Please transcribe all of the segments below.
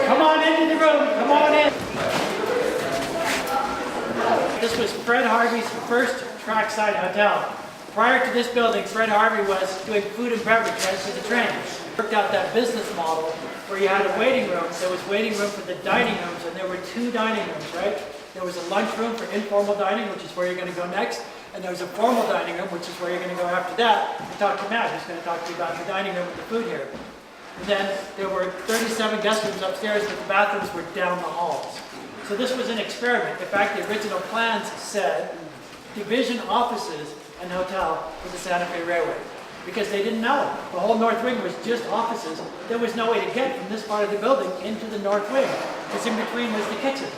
Come on into the room, come on in. This was Fred Harvey's first trackside hotel. Prior to this building, Fred Harvey was doing food and beverage right to the train. Worked out that business model where you had a waiting room. There was waiting room for the dining rooms, and there were two dining rooms, right? There was a lunch room for informal dining, which is where you're going to go next, and there was a formal dining room, which is where you're going to go after that, and talk to Matt, who's going to talk to you about the dining room and the food here. And then there were 37 guest rooms upstairs, but the bathrooms were down the halls. So this was an experiment. In fact, the original plans said division offices and hotel for the Santa Fe Railway, because they didn't know it. The whole north wing was just offices. There was no way to get from this part of the building into the north wing, because in between was the kitchens.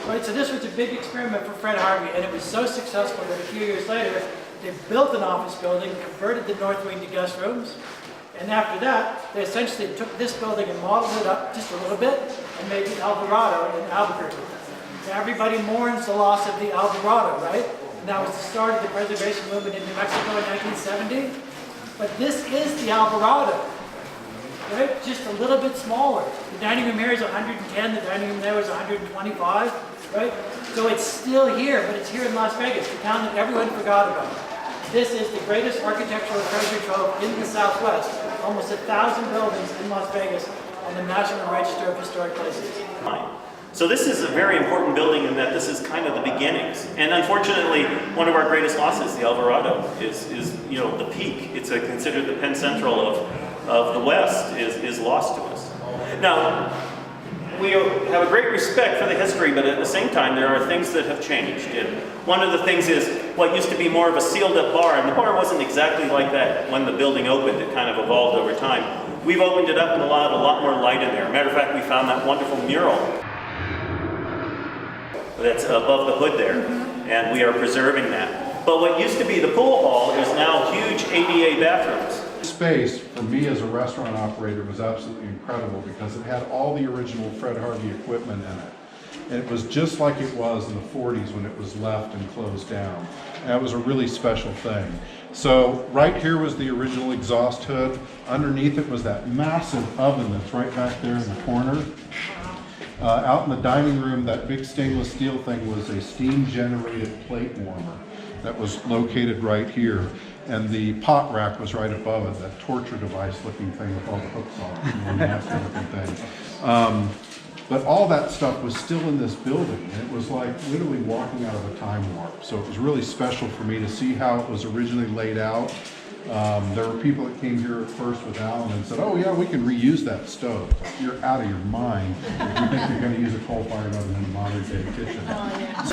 Right, so this was a big experiment for Fred Harvey, and it was so successful that a few years later, they built an office building, converted the north wing to guest rooms, and after that, they essentially took this building and modeled it up just a little bit and made the Alvarado in Albuquerque. So everybody mourns the loss of the Alvarado, right? And that was the start of the preservation movement in New Mexico in 1970. But this is the Alvarado, right? Just a little bit smaller. The dining room here is 110, the dining room there was 125, right? So it's still here, but it's here in Las Vegas, the town that everyone forgot about. This is the greatest architectural treasure trove in the Southwest. Almost 1,000 buildings in Las Vegas on the National Register of Historic Places. So this is a very important building in that this is kind of the beginnings. And unfortunately, one of our greatest losses, the Alvarado, is you know, the peak. It's considered the Penn Central of the West is lost to us. Now, we have a great respect for the history, but at the same time, there are things that have changed. And one of the things is what used to be more of a sealed-up bar, and the bar wasn't exactly like that when the building opened. It kind of evolved over time. We've opened it up and allowed a lot more light in there. Matter of fact, we found that wonderful mural that's above the hood there, and we are preserving that. But what used to be the pool hall is now huge ADA bathrooms. Space, for me as a restaurant operator, was absolutely incredible because it had all the original Fred Harvey equipment in it. And it was just like it was in the 40s when it was left and closed down. And that was a really special thing. So right here was the original exhaust hood. Underneath it was that massive oven that's right back there in the corner. Out in the dining room, that big stainless steel thing was a steam-generated plate warmer that was located right here. And the pot rack was right above it, that torture device-looking thing with all the hooks on it, and nasty looking thing. But all that stuff was still in this building, and it was like literally walking out of a time warp. So it was really special for me to see how it was originally laid out. There were people that came here at first with Alan and said, oh yeah, we can reuse that stove. You're out of your mind if you think you're going to use a coal-fired oven in a modern-day kitchen. Oh, yeah.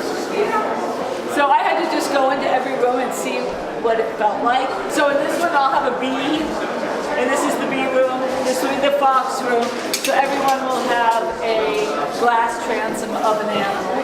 So I had to just go into every room and see what it felt like. So in this one I'll have a B, and this is the B room, this will be the Fox room. So everyone will have a glass transom of an animal.